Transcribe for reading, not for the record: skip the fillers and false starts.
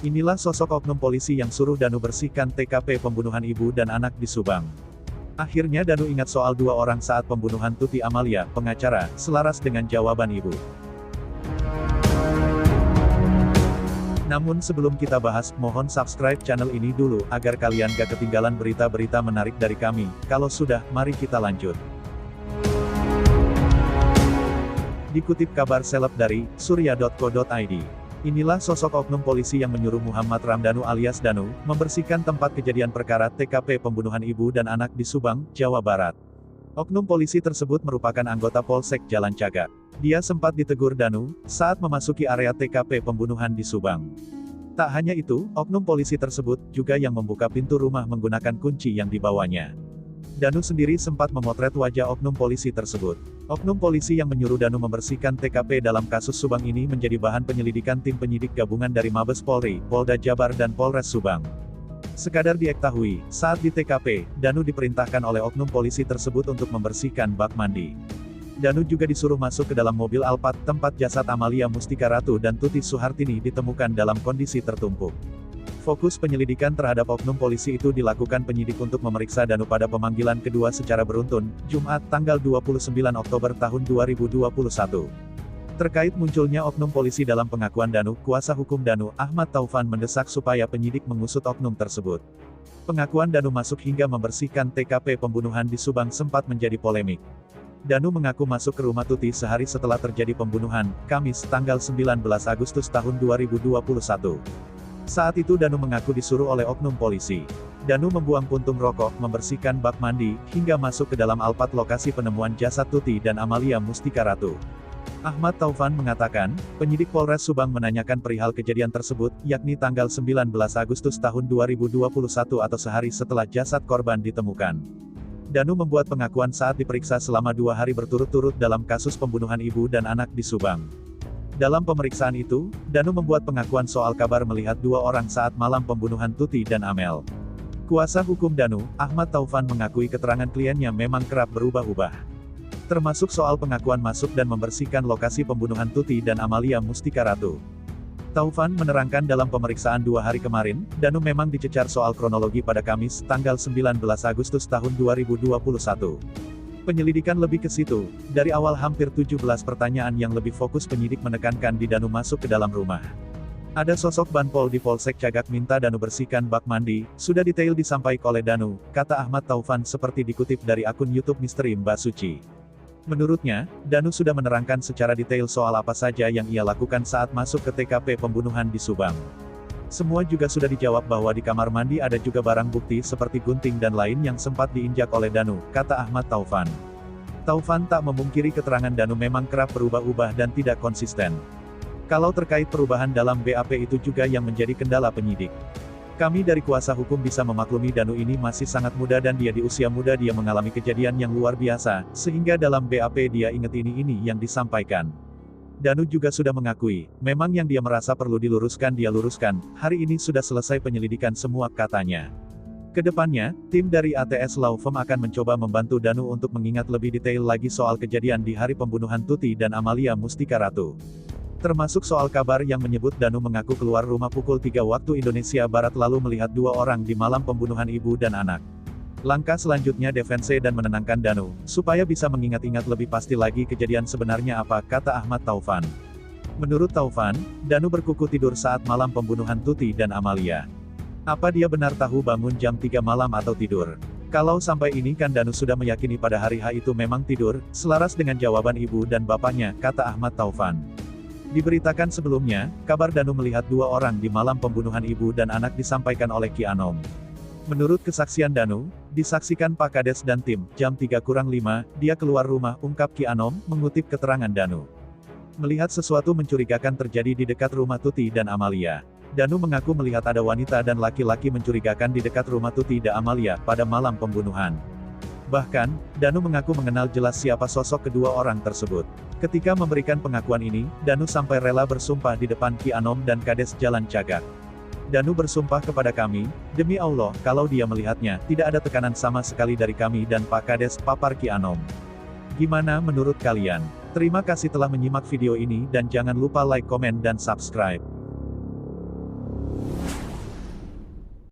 Inilah sosok oknum polisi yang suruh Danu bersihkan TKP pembunuhan ibu dan anak di Subang. Akhirnya Danu ingat soal 2 orang saat pembunuhan Tuti Amalia, pengacara, selaras dengan jawaban ibu. Namun sebelum kita bahas, mohon subscribe channel ini dulu, agar kalian gak ketinggalan berita-berita menarik dari kami. Kalau sudah, mari kita lanjut. Dikutip kabar seleb dari surya.co.id. Inilah sosok oknum polisi yang menyuruh Muhammad Ramdhanu alias Danu, membersihkan tempat kejadian perkara TKP pembunuhan ibu dan anak di Subang, Jawa Barat. Oknum polisi tersebut merupakan anggota Polsek Jalan Cagak. Dia sempat ditegur Danu, saat memasuki area TKP pembunuhan di Subang. Tak hanya itu, oknum polisi tersebut, juga yang membuka pintu rumah menggunakan kunci yang dibawanya. Danu sendiri sempat memotret wajah oknum polisi tersebut. Oknum polisi yang menyuruh Danu membersihkan TKP dalam kasus Subang ini menjadi bahan penyelidikan tim penyidik gabungan dari Mabes Polri, Polda Jabar dan Polres Subang. Sekadar diketahui, saat di TKP, Danu diperintahkan oleh oknum polisi tersebut untuk membersihkan bak mandi. Danu juga disuruh masuk ke dalam mobil Alphard, tempat jasad Amalia Mustika Ratu dan Tuti Suhartini ditemukan dalam kondisi tertumpuk. Fokus penyelidikan terhadap oknum polisi itu dilakukan penyidik untuk memeriksa Danu pada pemanggilan kedua secara beruntun, Jumat, tanggal 29 Oktober tahun 2021. Terkait munculnya oknum polisi dalam pengakuan Danu, kuasa hukum Danu, Ahmad Taufan mendesak supaya penyidik mengusut oknum tersebut. Pengakuan Danu masuk hingga membersihkan TKP pembunuhan di Subang sempat menjadi polemik. Danu mengaku masuk ke rumah Tuti sehari setelah terjadi pembunuhan, Kamis, tanggal 19 Agustus tahun 2021. Saat itu Danu mengaku disuruh oleh oknum polisi. Danu membuang puntung rokok, membersihkan bak mandi, hingga masuk ke dalam Alphard lokasi penemuan jasad Tuti dan Amalia Mustika Ratu. Ahmad Taufan mengatakan, penyidik Polres Subang menanyakan perihal kejadian tersebut, yakni tanggal 19 Agustus tahun 2021 atau sehari setelah jasad korban ditemukan. Danu membuat pengakuan saat diperiksa selama 2 hari berturut-turut dalam kasus pembunuhan ibu dan anak di Subang. Dalam pemeriksaan itu, Danu membuat pengakuan soal kabar melihat 2 orang saat malam pembunuhan Tuti dan Amel. Kuasa hukum Danu, Ahmad Taufan mengakui keterangan kliennya memang kerap berubah-ubah. Termasuk soal pengakuan masuk dan membersihkan lokasi pembunuhan Tuti dan Amalia Mustika Ratu. Taufan menerangkan dalam pemeriksaan 2 hari kemarin, Danu memang dicecar soal kronologi pada Kamis, tanggal 19 Agustus tahun 2021. Penyelidikan lebih ke situ, dari awal hampir 17 pertanyaan yang lebih fokus penyidik menekankan di Danu masuk ke dalam rumah. Ada sosok Banpol di Polsek Cagak minta Danu bersihkan bak mandi, sudah detail disampaikan oleh Danu, kata Ahmad Taufan seperti dikutip dari akun YouTube Misteri Mbak Suci. Menurutnya, Danu sudah menerangkan secara detail soal apa saja yang ia lakukan saat masuk ke TKP pembunuhan di Subang. Semua juga sudah dijawab bahwa di kamar mandi ada juga barang bukti seperti gunting dan lain yang sempat diinjak oleh Danu, kata Ahmad Taufan. Taufan tak memungkiri keterangan Danu memang kerap berubah-ubah dan tidak konsisten. Kalau terkait perubahan dalam BAP itu juga yang menjadi kendala penyidik. Kami dari kuasa hukum bisa memaklumi Danu ini masih sangat muda dan dia di usia muda dia mengalami kejadian yang luar biasa, sehingga dalam BAP dia ingat ini yang disampaikan. Danu juga sudah mengakui, memang yang dia merasa perlu diluruskan dia luruskan, hari ini sudah selesai penyelidikan semua, katanya. Kedepannya, tim dari ATS Law Firm akan mencoba membantu Danu untuk mengingat lebih detail lagi soal kejadian di hari pembunuhan Tuti dan Amalia Mustika Ratu. Termasuk soal kabar yang menyebut Danu mengaku keluar rumah pukul 3 waktu Indonesia Barat lalu melihat 2 orang di malam pembunuhan ibu dan anak. Langkah selanjutnya defense dan menenangkan Danu, supaya bisa mengingat-ingat lebih pasti lagi kejadian sebenarnya apa, kata Ahmad Taufan. Menurut Taufan, Danu berkuku tidur saat malam pembunuhan Tuti dan Amalia. Apa dia benar tahu bangun jam 3 malam atau tidur? Kalau sampai ini kan Danu sudah meyakini pada hari H itu memang tidur, selaras dengan jawaban ibu dan bapaknya, kata Ahmad Taufan. Diberitakan sebelumnya, kabar Danu melihat 2 orang di malam pembunuhan ibu dan anak disampaikan oleh Ki Anom. Menurut kesaksian Danu, disaksikan Pak Kades dan tim, jam 3:05, dia keluar rumah, ungkap Ki Anom, mengutip keterangan Danu. Melihat sesuatu mencurigakan terjadi di dekat rumah Tuti dan Amalia. Danu mengaku melihat ada wanita dan laki-laki mencurigakan di dekat rumah Tuti dan Amalia, pada malam pembunuhan. Bahkan, Danu mengaku mengenal jelas siapa sosok kedua orang tersebut. Ketika memberikan pengakuan ini, Danu sampai rela bersumpah di depan Ki Anom dan Kades Jalan Cagak. Danu bersumpah kepada kami, demi Allah, kalau dia melihatnya, tidak ada tekanan sama sekali dari kami dan Pak Kades, papar Ki Anom. Gimana menurut kalian? Terima kasih telah menyimak video ini dan jangan lupa like, komen dan subscribe.